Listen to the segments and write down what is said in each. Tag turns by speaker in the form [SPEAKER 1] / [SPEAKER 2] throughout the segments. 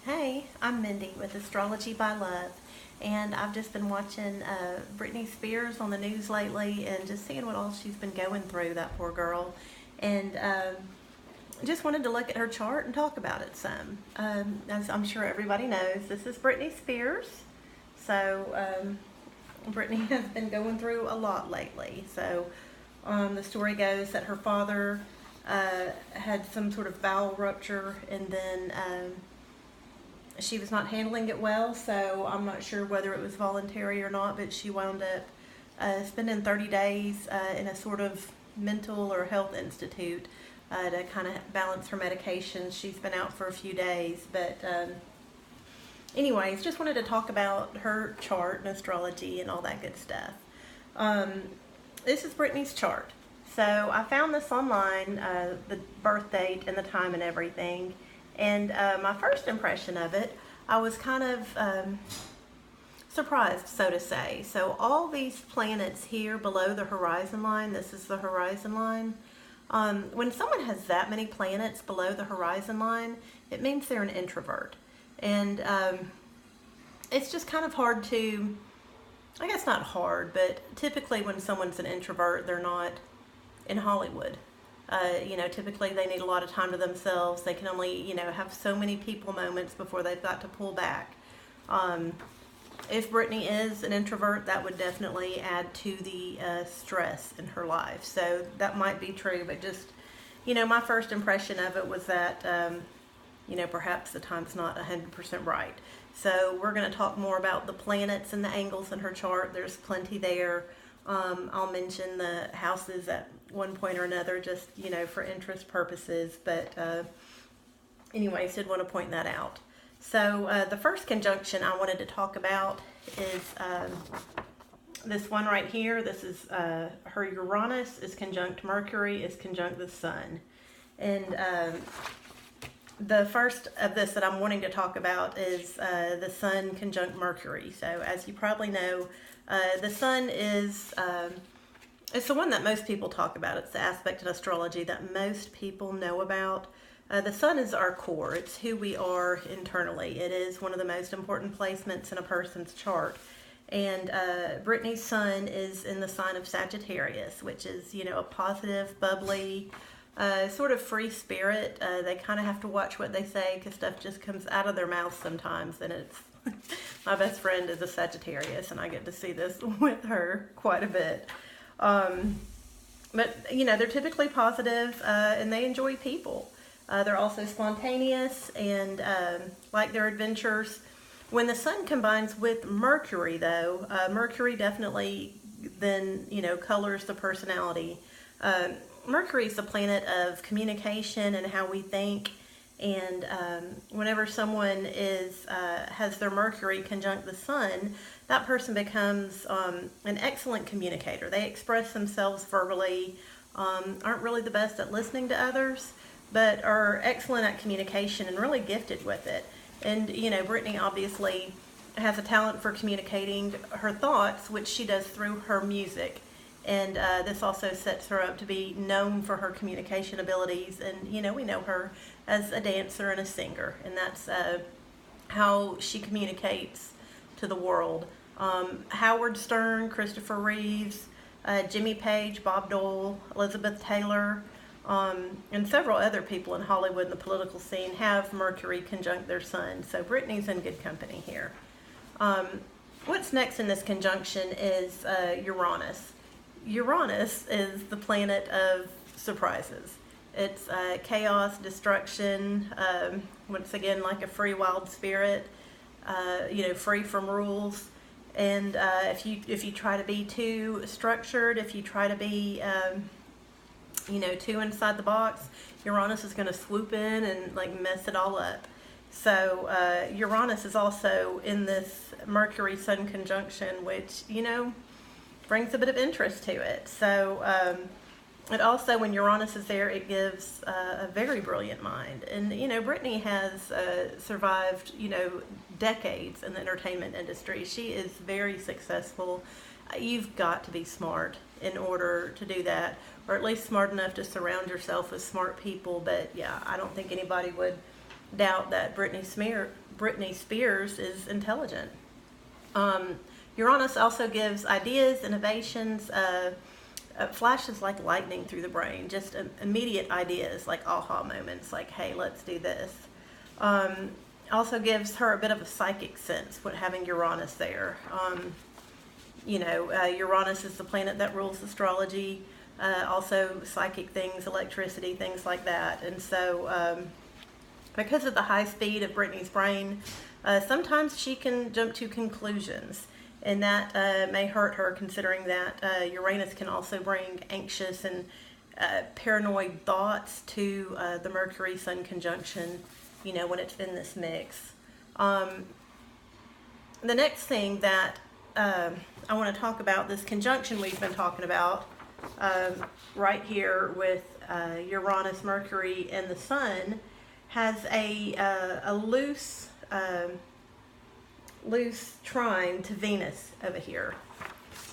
[SPEAKER 1] Hey, I'm Mindy with Astrology.by.love, and I've just been watching Britney Spears on the news lately and just seeing what all she's been going through, that poor girl. And just wanted to look at her chart and talk about it some. As I'm sure everybody knows, this is Britney Spears. So Britney has been going through a lot lately. So the story goes that her father had some sort of bowel rupture, and then she was not handling it well, so I'm not sure whether it was voluntary or not, but she wound up spending 30 days in a sort of mental or health institute to kind of balance her medications. She's been out for a few days, but anyways, just wanted to talk about her chart and astrology and all that good stuff. This is Britney's chart. So I found this online, the birth date and the time and everything. And my first impression of it, I was kind of surprised, so to say. So all these planets here below the horizon line, this is the horizon line. When someone has that many planets below the horizon line, it means they're an introvert. And it's just kind of hard to, I guess not hard, but typically when someone's an introvert, they're not in Hollywood. Typically they need a lot of time to themselves. They can only, have so many people moments before they've got to pull back. If Britney is an introvert, that would definitely add to the stress in her life. So that might be true, but just, my first impression of it was that, perhaps the time's not 100% right. So we're going to talk more about the planets and the angles in her chart. There's plenty there. I'll mention the houses at one point or another, just, for interest purposes. But anyways, did want to point that out. So the first conjunction I wanted to talk about is this one right here. This is her Uranus is conjunct Mercury, is conjunct the Sun. And the first of this that I'm wanting to talk about is the Sun conjunct Mercury. So as you probably know, the Sun is, it's the one that most people talk about. It's the aspect in astrology that most people know about. The Sun is our core. It's who we are internally. It is one of the most important placements in a person's chart. And Britney's Sun is in the sign of Sagittarius, which is, a positive, bubbly, sort of free spirit. They kind of have to watch what they say because stuff just comes out of their mouth sometimes, and it's my best friend is a Sagittarius, and I get to see this with her quite a bit. But, they're typically positive, and they enjoy people. They're also spontaneous and like their adventures. When the Sun combines with Mercury, though, Mercury definitely then, colors the personality. Mercury is the planet of communication and how we think. And whenever someone has their Mercury conjunct the Sun, that person becomes an excellent communicator. They express themselves verbally, aren't really the best at listening to others, but are excellent at communication and really gifted with it. And, Britney obviously has a talent for communicating her thoughts, which she does through her music. And this also sets her up to be known for her communication abilities. And, we know her as a dancer and a singer. And that's how she communicates to the world. Howard Stern, Christopher Reeves, Jimmy Page, Bob Dole, Elizabeth Taylor, and several other people in Hollywood and the political scene have Mercury conjunct their Sun. So Britney's in good company here. What's next in this conjunction is Uranus. Uranus is the planet of surprises. It's chaos, destruction, once again like a free wild spirit, free from rules. And if you try to be too structured, if you try to be too inside the box, Uranus is going to swoop in and mess it all up. So Uranus is also in this Mercury Sun conjunction, which brings a bit of interest to it. So it also, when Uranus is there, it gives a very brilliant mind. And Britney has survived decades in the entertainment industry. She is very successful. You've got to be smart in order to do that, or at least smart enough to surround yourself with smart people. But yeah, I don't think anybody would doubt that Britney Spears is intelligent. Uranus also gives ideas, innovations, flashes like lightning through the brain, just immediate ideas, like aha moments, like, hey, let's do this. Also gives her a bit of a psychic sense with having Uranus there. Uranus is the planet that rules astrology, also psychic things, electricity, things like that. And so because of the high speed of Britney's brain, sometimes she can jump to conclusions. And that may hurt her, considering that Uranus can also bring anxious and paranoid thoughts to the Mercury-Sun conjunction, when it's in this mix. The next thing that I want to talk about, this conjunction we've been talking about right here with Uranus, Mercury, and the Sun, has a loose trine to Venus over here.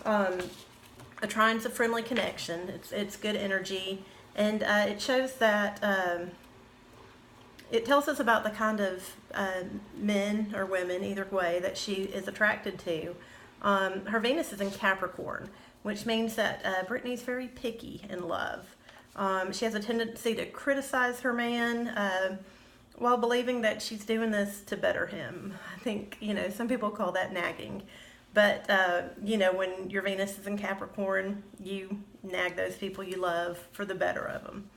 [SPEAKER 1] A trine's a friendly connection. It's good energy, and it shows that it tells us about the kind of men or women, either way, that she is attracted to. Her Venus is in Capricorn, which means that Britney's very picky in love. She has a tendency to criticize her man while believing that she's doing this to better him. I think, some people call that nagging. But, when your Venus is in Capricorn, you nag those people you love for the better of them.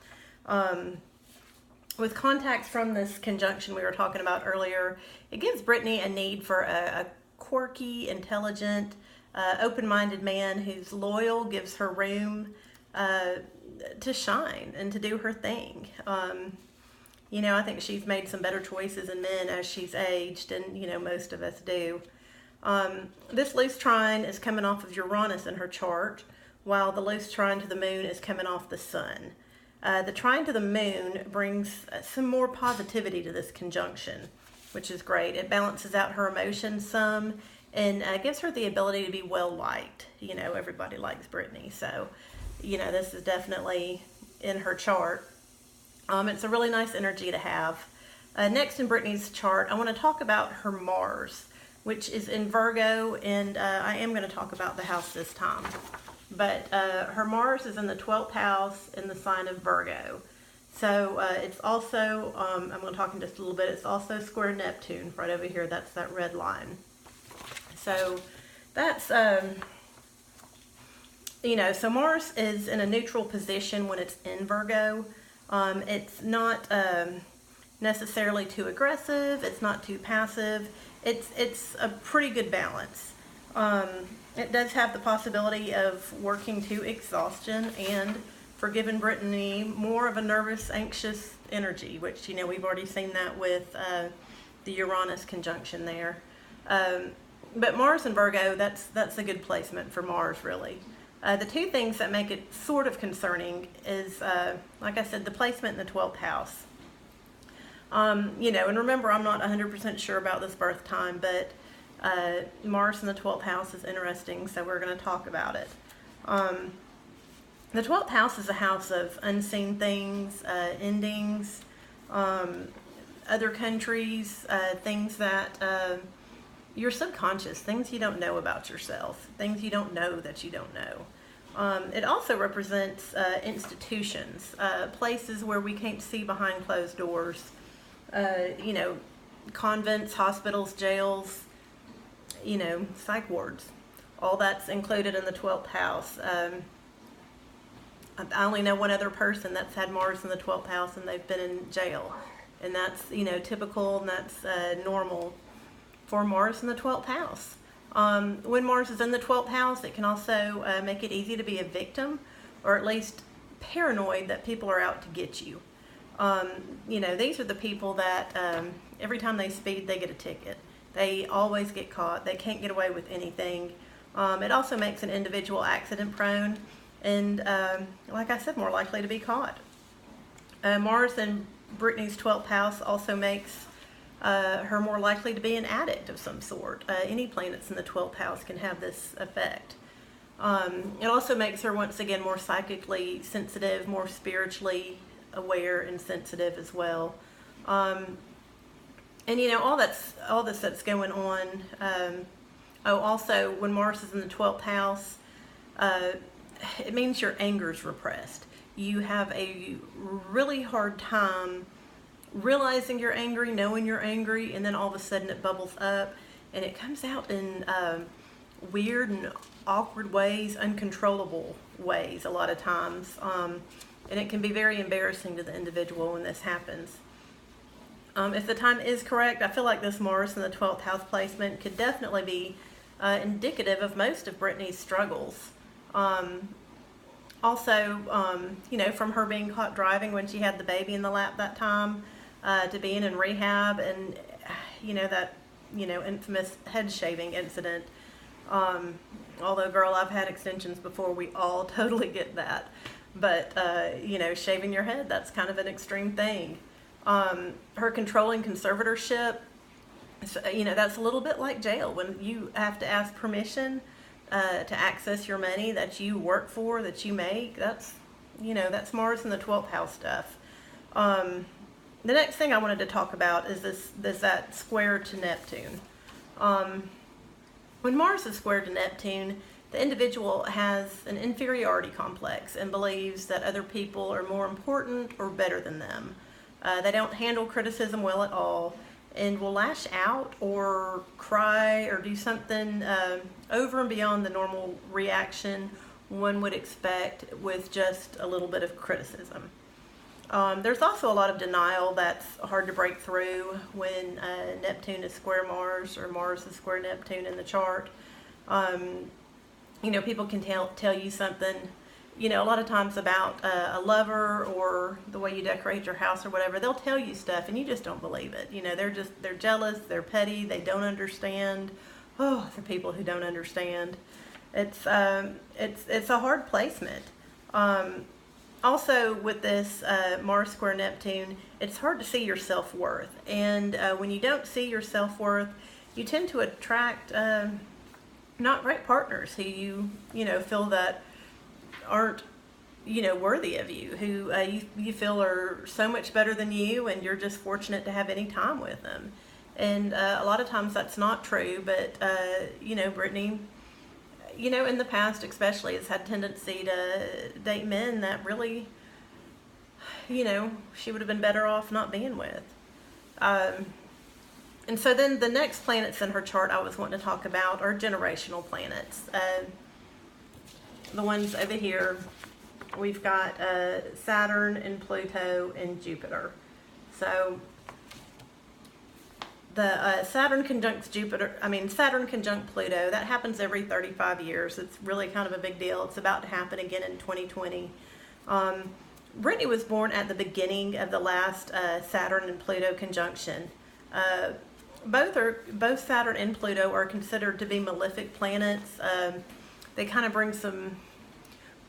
[SPEAKER 1] With contacts from this conjunction we were talking about earlier, it gives Britney a need for a quirky, intelligent, open-minded man who's loyal, gives her room to shine and to do her thing. I think she's made some better choices in men as she's aged, and, most of us do. This loose trine is coming off of Uranus in her chart, while the loose trine to the moon is coming off the sun. The trine to the moon brings some more positivity to this conjunction, which is great. It balances out her emotions some and gives her the ability to be well liked. Everybody likes Britney, so, this is definitely in her chart. It's a really nice energy to have. Next in Britney's chart, I want to talk about her Mars, which is in Virgo, and I am going to talk about the house this time. But her Mars is in the 12th house in the sign of Virgo. So it's also, I'm going to talk in just a little bit, it's also square Neptune right over here. That's that red line. So that's, so Mars is in a neutral position when it's in Virgo. It's not necessarily too aggressive. It's not too passive. It's a pretty good balance. It does have the possibility of working to exhaustion and for giving Britney more of a nervous, anxious energy, which, we've already seen that with the Uranus conjunction there. But Mars and Virgo, that's a good placement for Mars, really. The two things that make it sort of concerning is, like I said, the placement in the 12th house. And remember, I'm not 100% sure about this birth time, but Mars in the 12th house is interesting, so we're going to talk about it. The 12th house is a house of unseen things, endings, other countries, things that your subconscious, things you don't know about yourself, things you don't know that you don't know. It also represents institutions, places where we can't see behind closed doors, convents, hospitals, jails, psych wards. All that's included in the 12th house. I only know one other person that's had Mars in the 12th house and they've been in jail. And that's, typical, and that's normal for Mars in the 12th house. When Mars is in the 12th house, it can also make it easy to be a victim, or at least paranoid that people are out to get you. These are the people that every time they speed, they get a ticket. They always get caught. They can't get away with anything. It also makes an individual accident prone and, like I said, more likely to be caught. Mars in Britney's 12th house also makes her more likely to be an addict of some sort. Any planets in the 12th house can have this effect. It also makes her, once again, more psychically sensitive, more spiritually aware and sensitive as well. And all this that's going on. Also, when Mars is in the 12th house, uh, it means your anger is repressed. You have a really hard time realizing you're angry, knowing you're angry, and then all of a sudden it bubbles up, and it comes out in weird and awkward ways, uncontrollable ways a lot of times. And it can be very embarrassing to the individual when this happens. If the time is correct, I feel like this Mars in the 12th house placement could definitely be indicative of most of Britney's struggles. From her being caught driving when she had the baby in the lap that time, to being in rehab, and that infamous head shaving incident. Although, girl, I've had extensions before, we all totally get that. But shaving your head, that's kind of an extreme thing. Her controlling conservatorship, that's a little bit like jail, when you have to ask permission to access your money that you work for, that you make. That's Mars in the 12th house stuff. The next thing I wanted to talk about is that square to Neptune. When Mars is squared to Neptune, the individual has an inferiority complex and believes that other people are more important or better than them. They don't handle criticism well at all, and will lash out or cry or do something over and beyond the normal reaction one would expect with just a little bit of criticism. There's also a lot of denial that's hard to break through when Neptune is square Mars, or Mars is square Neptune in the chart. People can tell you something, a lot of times about a lover or the way you decorate your house or whatever. They'll tell you stuff and you just don't believe it. They're jealous, they're petty, they don't understand. Oh, for people who don't understand. It's a hard placement. Also, with this Mars square Neptune, it's hard to see your self-worth. And when you don't see your self-worth, you tend to attract not great partners who you feel that aren't worthy of you, who you feel are so much better than you, and you're just fortunate to have any time with them. And a lot of times that's not true, but Britney, in the past especially, has had tendency to date men that really, she would have been better off not being with. And so then the next planets in her chart I was wanting to talk about are generational planets. The ones over here, we've got Saturn and Pluto and Jupiter. So the Saturn conjunct Pluto, that happens every 35 years. It's really kind of a big deal. It's about to happen again in 2020. Britney was born at the beginning of the last Saturn and Pluto conjunction. Both Saturn and Pluto are considered to be malefic planets. They kind of bring some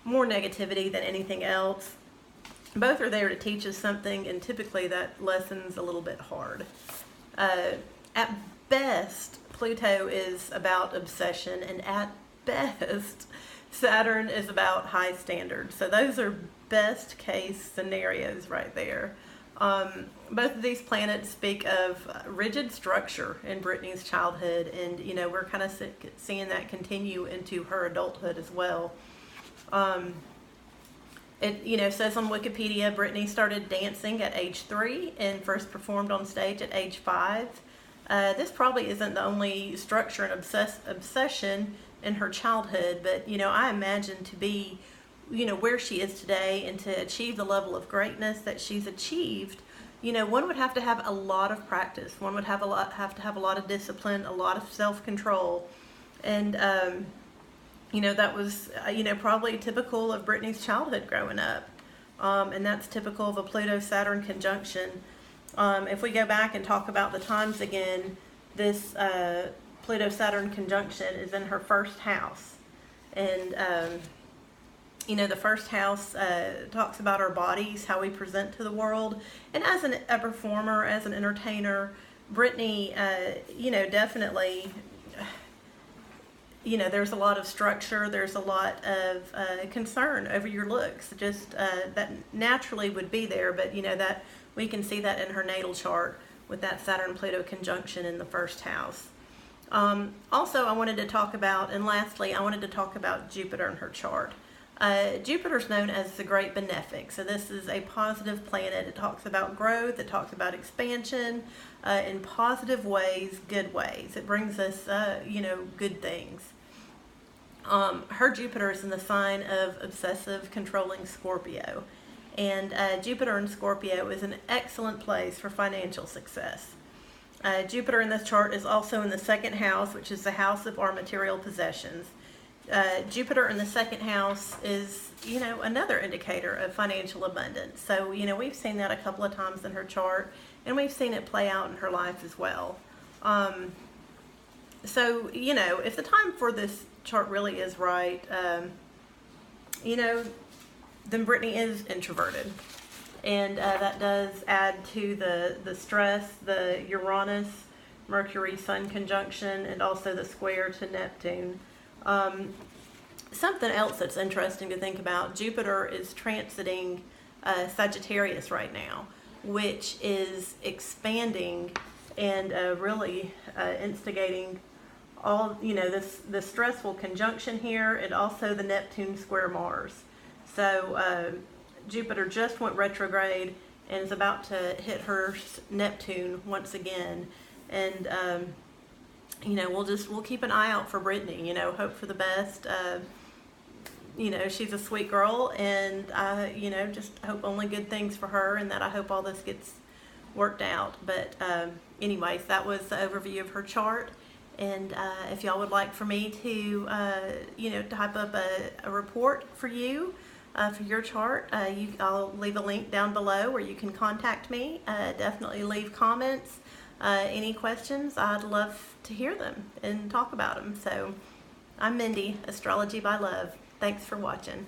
[SPEAKER 1] more negativity than anything else. Both are there to teach us something, and typically that lesson's a little bit hard. At best, Pluto is about obsession, and at best, Saturn is about high standards. So those are best case scenarios right there. Both of these planets speak of rigid structure in Britney's childhood, and we're kind of seeing that continue into her adulthood as well. It says on Wikipedia, Britney started dancing at age 3 and first performed on stage at age 5. This probably isn't the only structure and obsession in her childhood, but I imagine to be where she is today and to achieve the level of greatness that she's achieved, one would have to have a lot of practice. One would have to have a lot of discipline, a lot of self-control. And, that was, probably typical of Britney's childhood growing up. And that's typical of a Pluto-Saturn conjunction. If we go back and talk about the times again, this Pluto-Saturn conjunction is in her first house. And, the first house talks about our bodies, how we present to the world. And as a performer, as an entertainer, Britney, definitely, there's a lot of structure, there's a lot of concern over your looks, just that naturally would be there, but, that we can see that in her natal chart with that Saturn-Pluto conjunction in the first house. Also, I wanted to talk about, and lastly, I wanted to talk about Jupiter in her chart. Jupiter's known as the Great Benefic, so this is a positive planet. It talks about growth, it talks about expansion in positive ways, good ways. It brings us, good things. Her Jupiter is in the sign of obsessive, controlling Scorpio, and Jupiter in Scorpio is an excellent place for financial success. Jupiter in this chart is also in the second house, which is the house of our material possessions. Jupiter in the second house is, another indicator of financial abundance. So, we've seen that a couple of times in her chart, and we've seen it play out in her life as well. So, if the time for this chart really is right, then Britney is introverted. And that does add to the stress, the Uranus, Mercury, Sun conjunction, and also the square to Neptune. Something else that's interesting to think about, Jupiter is transiting Sagittarius right now, which is expanding and really instigating all, this stressful conjunction here, and also the Neptune square Mars. So Jupiter just went retrograde and is about to hit her Neptune once again. And we'll keep an eye out for Britney, hope for the best. She's a sweet girl, and just hope only good things for her, and that I hope all this gets worked out. But anyways, that was the overview of her chart. And if y'all would like for me to, type up a report for you, for your chart, I'll leave a link down below where you can contact me. Definitely leave comments. Any questions, I'd love to hear them and talk about them. So I'm Mindy, Astrology by Love. Thanks for watching.